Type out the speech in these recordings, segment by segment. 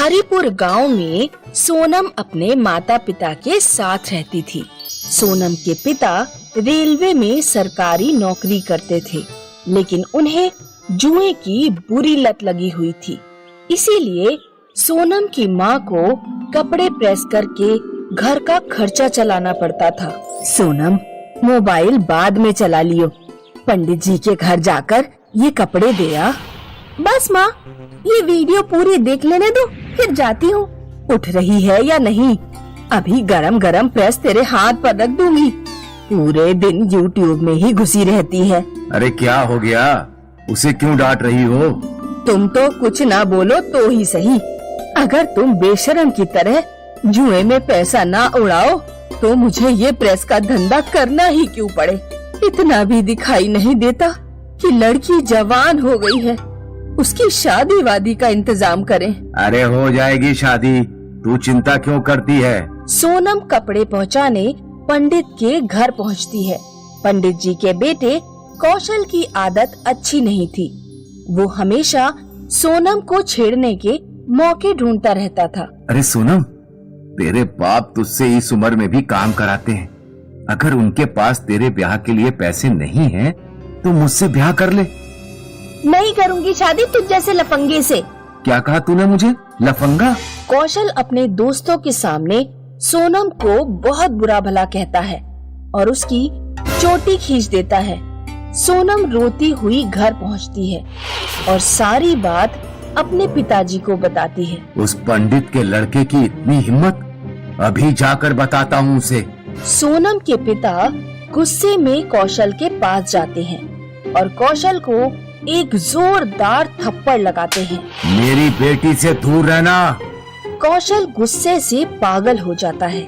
हरिपुर गांव में सोनम अपने माता पिता के साथ रहती थी। सोनम के पिता रेलवे में सरकारी नौकरी करते थे, लेकिन उन्हें जुए की बुरी लत लगी हुई थी। इसीलिए सोनम की माँ को कपड़े प्रेस करके घर का खर्चा चलाना पड़ता था। सोनम, मोबाइल बाद में चला लियो, पंडित जी के घर जाकर ये कपड़े दे आ। बस माँ, ये वीडियो पूरी देख लेने दो, फिर जाती हूँ। उठ रही है या नहीं? अभी गरम गरम प्रेस तेरे हाथ पर रख दूंगी। पूरे दिन यूट्यूब में ही घुसी रहती है। अरे क्या हो गया? उसे क्यों डांट रही हो? तुम तो कुछ ना बोलो तो ही सही। अगर तुम बेशरम की तरह जुए में पैसा ना उड़ाओ तो मुझे ये प्रेस का धंधा करना ही क्यों पड़े। इतना भी दिखाई नहीं देता कि लड़की जवान हो गई है, उसकी शादी वादी का इंतजाम करें। अरे हो जाएगी शादी, तू चिंता क्यों करती है? सोनम कपड़े पहुंचाने पंडित के घर पहुंचती है। पंडित जी के बेटे कौशल की आदत अच्छी नहीं थी। वो हमेशा सोनम को छेड़ने के मौके ढूंढता रहता था। अरे सोनम, तेरे बाप तुझसे इस उम्र में भी काम कराते हैं। अगर उनके पास तेरे ब्याह के लिए पैसे नहीं हैं, तो मुझसे ब्याह कर ले। नहीं करूंगी शादी तुझ जैसे लफंगे से। क्या कहा तूने मुझे? लफंगा? कौशल अपने दोस्तों के सामने सोनम को बहुत बुरा भला कहता है और उसकी चोटी खींच देता है। सोनम रोती हुई घर पहुंचती है और सारी बात अपने पिताजी को बताती है। उस पंडित के लड़के की इतनी हिम्मत! अभी जाकर बताता हूँ उसे। सोनम के पिता गुस्से में कौशल के पास जाते हैं और कौशल को एक जोरदार थप्पड़ लगाते हैं। मेरी बेटी से दूर रहना। कौशल गुस्से से पागल हो जाता है।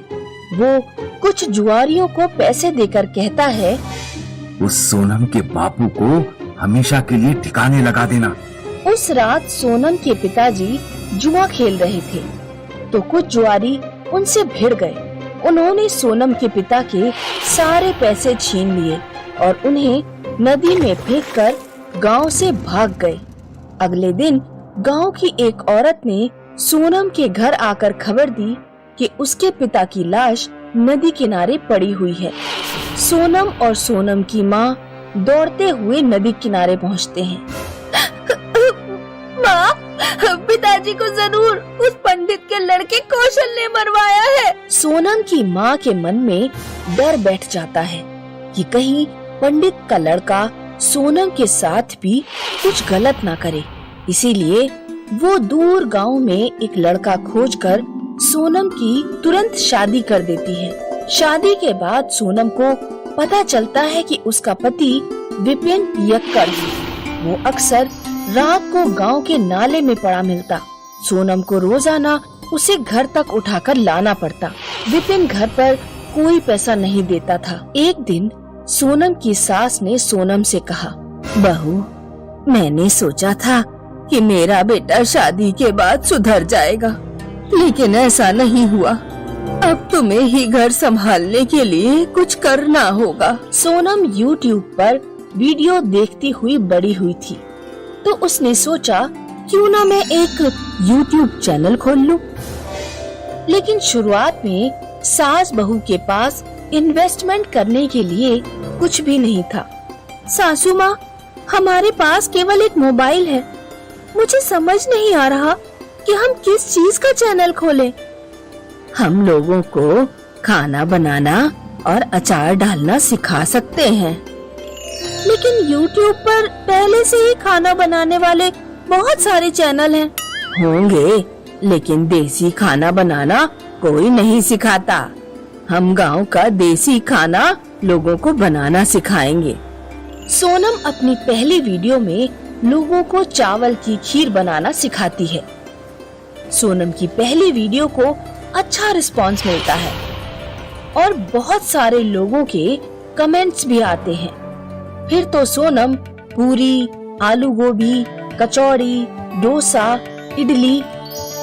वो कुछ जुआरियों को पैसे देकर कहता है, उस सोनम के बापू को हमेशा के लिए ठिकाने लगा देना। उस रात सोनम के पिताजी जुआ खेल रहे थे तो कुछ जुआरी उनसे भिड़ गए। उन्होंने सोनम के पिता के सारे पैसे छीन लिए और उन्हें नदी में फेंककर गांव से भाग गए। अगले दिन गांव की एक औरत ने सोनम के घर आकर खबर दी कि उसके पिता की लाश नदी किनारे पड़ी हुई है। सोनम और सोनम की माँ दौड़ते हुए नदी किनारे पहुँचते हैं। माँ, पिताजी को जरूर उस पंडित के लड़के कौशल ने मरवाया है। सोनम की माँ के मन में डर बैठ जाता है कि कहीं पंडित का लड़का सोनम के साथ भी कुछ गलत ना करे। इसीलिए वो दूर गांव में एक लड़का खोजकर सोनम की तुरंत शादी कर देती है। शादी के बाद सोनम को पता चलता है कि उसका पति विपिन पियक्कड़ है। वो अक्सर रात को गांव के नाले में पड़ा मिलता। सोनम को रोजाना उसे घर तक उठाकर लाना पड़ता। विपिन घर पर कोई पैसा नहीं देता था। एक दिन सोनम की सास ने सोनम से कहा, बहू, मैंने सोचा था कि मेरा बेटा शादी के बाद सुधर जाएगा, लेकिन ऐसा नहीं हुआ। अब तुम्हें ही घर संभालने के लिए कुछ करना होगा। सोनम YouTube पर वीडियो देखती हुई बड़ी हुई थी, तो उसने सोचा क्यों ना मैं एक YouTube चैनल खोल लूं। लेकिन शुरुआत में सास बहू के पास इन्वेस्टमेंट करने के लिए कुछ भी नहीं था। सासू माँ, हमारे पास केवल एक मोबाइल है। मुझे समझ नहीं आ रहा कि हम किस चीज का चैनल खोलें। हम लोगों को खाना बनाना और अचार डालना सिखा सकते हैं, लेकिन YouTube पर पहले से ही खाना बनाने वाले बहुत सारे चैनल हैं। होंगे, लेकिन देसी खाना बनाना कोई नहीं सिखाता। हम गांव का देसी खाना लोगों को बनाना सिखाएंगे। सोनम अपनी पहली वीडियो में लोगों को चावल की खीर बनाना सिखाती है। सोनम की पहली वीडियो को अच्छा रिस्पांस मिलता है और बहुत सारे लोगों के कमेंट्स भी आते हैं। फिर तो सोनम पूरी, आलू गोभी, कचौड़ी, डोसा, इडली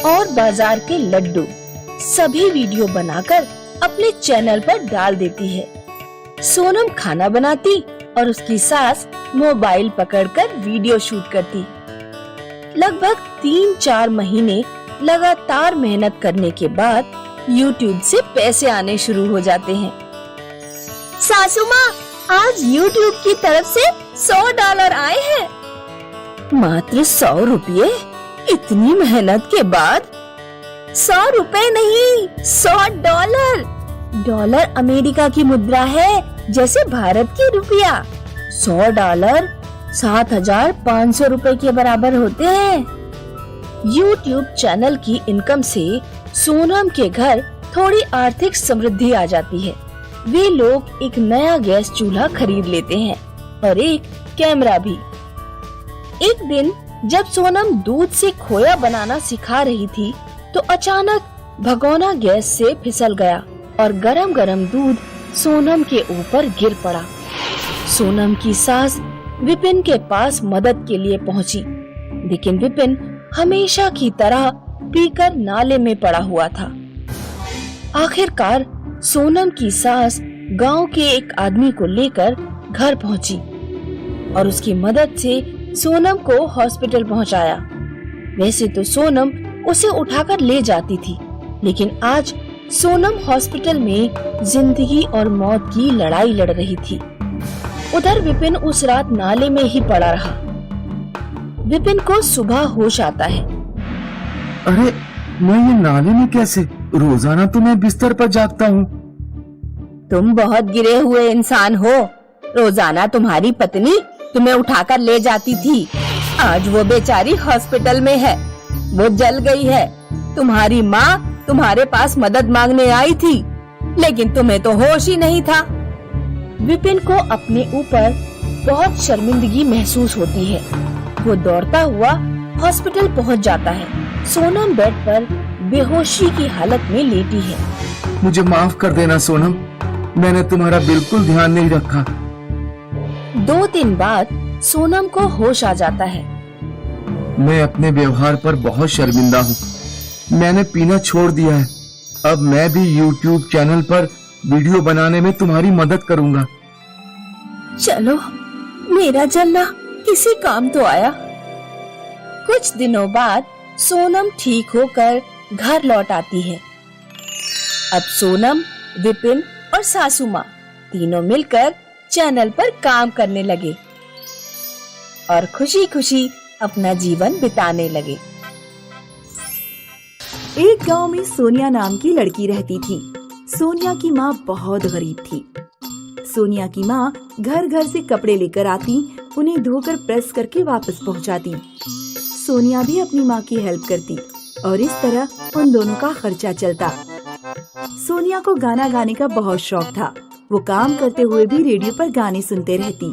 और बाजार के लड्डू सभी वीडियो बनाकर अपने चैनल पर डाल देती है। सोनम खाना बनाती और उसकी सास मोबाइल पकड़कर वीडियो शूट करती। लगभग 3-4 महीने लगातार मेहनत करने के बाद YouTube से पैसे आने शुरू हो जाते हैं। सासू माँ, आज YouTube की तरफ से $100 आए हैं। मात्र 100 रुपये? इतनी मेहनत के बाद? 100 रुपए नहीं, $100। डॉलर अमेरिका की मुद्रा है, जैसे भारत की रुपया। $100 7,500 रुपए के बराबर होते हैं। YouTube चैनल की इनकम से सोनम के घर थोड़ी आर्थिक समृद्धि आ जाती है। वे लोग एक नया गैस चूल्हा खरीद लेते हैं और एक कैमरा भी। एक दिन जब सोनम दूध से खोया बनाना सिखा रही थी तो अचानक भगोना गैस से फिसल गया और गरम गरम दूध सोनम के ऊपर गिर पड़ा। सोनम की सास विपिन के पास मदद के लिए पहुंची, लेकिन विपिन हमेशा की तरह पीकर नाले में पड़ा हुआ था। आखिरकार सोनम की सास गांव के एक आदमी को लेकर घर पहुंची और उसकी मदद से सोनम को हॉस्पिटल पहुंचाया। वैसे तो सोनम उसे उठाकर ले जाती थी, लेकिन आज सोनम हॉस्पिटल में जिंदगी और मौत की लड़ाई लड़ रही थी। उधर विपिन उस रात नाले में ही पड़ा रहा। विपिन को सुबह होश आता है। अरे मैं ये नाले में कैसे? रोजाना तो मैं बिस्तर पर जागता हूँ। तुम बहुत गिरे हुए इंसान हो। रोजाना तुम्हारी पत्नी तुम्हें उठाकर ले जाती थी। आज वो बेचारी हॉस्पिटल में है, वो जल गई है। तुम्हारी माँ तुम्हारे पास मदद मांगने आई थी, लेकिन तुम्हें तो होश ही नहीं था। विपिन को अपने ऊपर बहुत शर्मिंदगी महसूस होती है। वो दौड़ता हुआ हॉस्पिटल पहुंच जाता है। सोनम बेड पर बेहोशी की हालत में लेटी है। मुझे माफ कर देना सोनम, मैंने तुम्हारा बिल्कुल ध्यान नहीं रखा। 2 दिन बाद सोनम को होश आ जाता है। मैं अपने व्यवहार पर बहुत शर्मिंदा हूँ। मैंने पीना छोड़ दिया है। अब मैं भी YouTube चैनल पर वीडियो बनाने में तुम्हारी मदद करूँगा। चलो, मेरा जलना किसी काम तो आया। कुछ दिनों बाद सोनम ठीक होकर घर लौट आती है। अब सोनम, विपिन और सासू माँ तीनों मिलकर चैनल पर काम करने लगे और खुशी खुशी अपना जीवन बिताने लगे। एक गांव में सोनिया नाम की लड़की रहती थी। सोनिया की माँ बहुत गरीब थी। सोनिया की माँ घर घर से कपड़े लेकर आती, उन्हें धोकर प्रेस करके वापस पहुँचाती। सोनिया भी अपनी माँ की हेल्प करती और इस तरह उन दोनों का खर्चा चलता। सोनिया को गाना गाने का बहुत शौक था। वो काम करते हुए भी रेडियो पर गाने सुनते रहती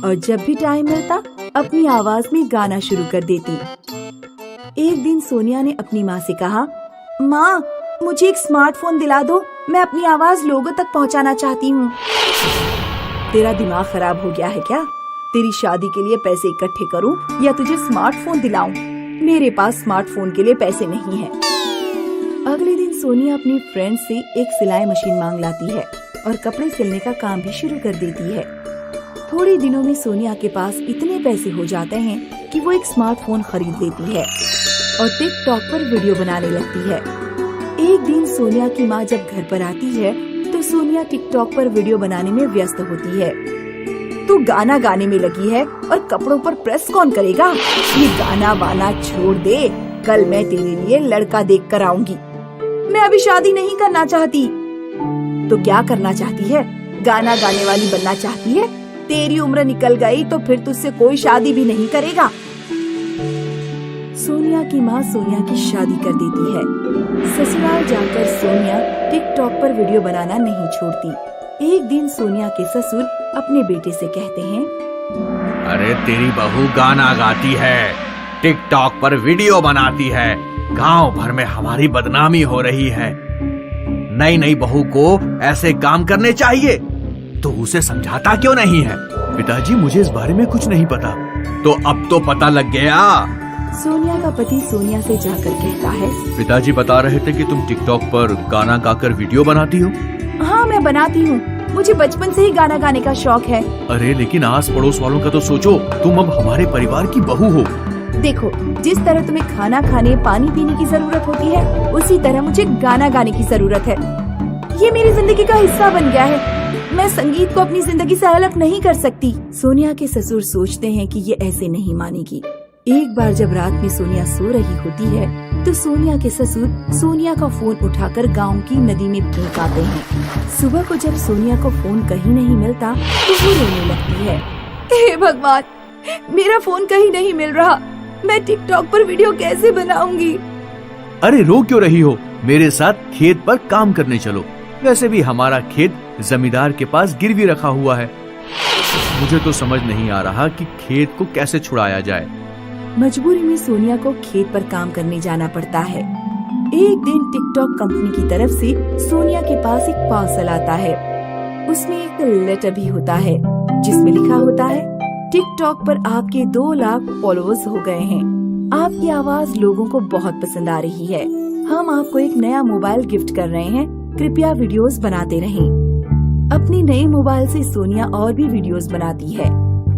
और जब भी टाइम मिलता अपनी आवाज में गाना शुरू कर देती। एक दिन सोनिया ने अपनी माँ से कहा, माँ मुझे एक स्मार्टफोन दिला दो, मैं अपनी आवाज लोगों तक पहुँचाना चाहती हूँ। तेरा दिमाग खराब हो गया है क्या? तेरी शादी के लिए पैसे इकट्ठे करूँ या तुझे स्मार्टफोन दिलाऊं? मेरे पास स्मार्टफोन के लिए पैसे नहीं है। अगले दिन सोनिया अपनी फ्रेंड से एक सिलाई मशीन मांग लाती है और कपड़े सिलने का काम भी शुरू कर देती है। थोड़े दिनों में सोनिया के पास इतने पैसे हो जाते हैं कि वो एक स्मार्टफोन खरीद लेती है और टिकटॉक पर वीडियो बनाने लगती है। एक दिन सोनिया की माँ जब घर पर आती है तो सोनिया टिकटॉक पर वीडियो बनाने में व्यस्त होती है। तू गाना गाने में लगी है और कपड़ों पर प्रेस कौन करेगा? ये गाना वाना छोड़ दे, कल मैं तेरे लिए लड़का देख कर आऊंगी। मैं अभी शादी नहीं करना चाहती। तो क्या करना चाहती है? गाना गाने वाली बनना चाहती है? तेरी उम्र निकल गई तो फिर तुझसे कोई शादी भी नहीं करेगा। सोनिया की माँ सोनिया की शादी कर देती है। ससुराल जाकर सोनिया टिकटॉक पर वीडियो बनाना नहीं छोड़ती। एक दिन सोनिया के ससुर अपने बेटे से कहते हैं, अरे तेरी बहू गाना गाती है, टिकटॉक पर वीडियो बनाती है, गांव भर में हमारी बदनामी हो रही है। नई नई बहू को ऐसे काम करने चाहिए, तो उसे समझाता क्यों नहीं है? पिताजी मुझे इस बारे में कुछ नहीं पता। तो अब तो पता लग गया। सोनिया का पति सोनिया से जाकर कहता है, पिताजी बता रहे थे कि तुम टिकटॉक पर गाना गाकर वीडियो बनाती हो। हाँ मैं बनाती हूँ, मुझे बचपन से ही गाना गाने का शौक है। अरे लेकिन आस पड़ोस वालों का तो सोचो, तुम अब हमारे परिवार की बहू हो। देखो, जिस तरह तुम्हें खाना खाने, पानी पीने की जरूरत होती है, उसी तरह मुझे गाना गाने की जरूरत है। ये मेरी जिंदगी का हिस्सा बन गया है। मैं संगीत को अपनी जिंदगी से अलग नहीं कर सकती। सोनिया के ससुर सोचते हैं कि ये ऐसे नहीं मानेगी। एक बार जब रात में सोनिया सो रही होती है तो सोनिया के ससुर सोनिया का फोन उठाकर गांव की नदी में फेंक आते हैं। सुबह को जब सोनिया को फोन कहीं नहीं मिलता तो वो रोने लगती है। हे भगवान, मेरा फोन कहीं नहीं मिल रहा। मैं टिकटॉक पर वीडियो कैसे बनाऊंगी? अरे रो क्यों रही हो? मेरे साथ खेत पर काम करने चलो। वैसे भी हमारा खेत जमींदार के पास गिरवी रखा हुआ है। मुझे तो समझ नहीं आ रहा कि खेत को कैसे छुड़ाया जाए। मजबूरी में सोनिया को खेत पर काम करने जाना पड़ता है। एक दिन टिकटॉक कंपनी की तरफ से सोनिया के पास एक पार्सल आता है। उसमें एक लेटर भी होता है जिसमें लिखा होता है, टिकटॉक पर आपके 2 लाख फॉलोअर्स हो गए हैं। आपकी आवाज लोगों को बहुत पसंद आ रही है। हम आपको एक नया मोबाइल गिफ्ट कर रहे हैं। कृपया वीडियोस बनाते रहें। अपने नए मोबाइल से सोनिया और भी वीडियोस बनाती है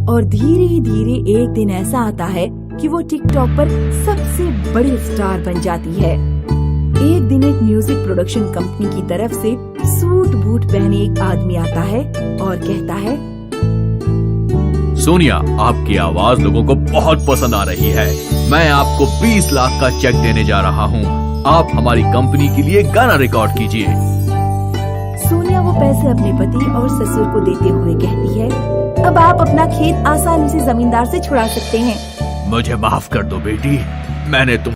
और धीरे धीरे एक दिन ऐसा आता है कि वो टिकटॉक पर सबसे बड़ी स्टार बन जाती है। एक दिन एक म्यूजिक प्रोडक्शन कंपनी की तरफ से सूट बूट पहने एक आदमी आता है और कहता है, सोनिया, आपकी आवाज लोगों को बहुत पसंद आ रही है। मैं आपको 20 लाख का चेक देने जा रहा हूँ। आप हमारी कंपनी के लिए गाना रिकॉर्ड कीजिए। सोनिया वो पैसे अपने पति और ससुर को देते हुए कहती है, अब आप अपना खेत आसानी से जमींदार से छुड़ा सकते हैं। मुझे माफ कर दो बेटी, मैंने तुम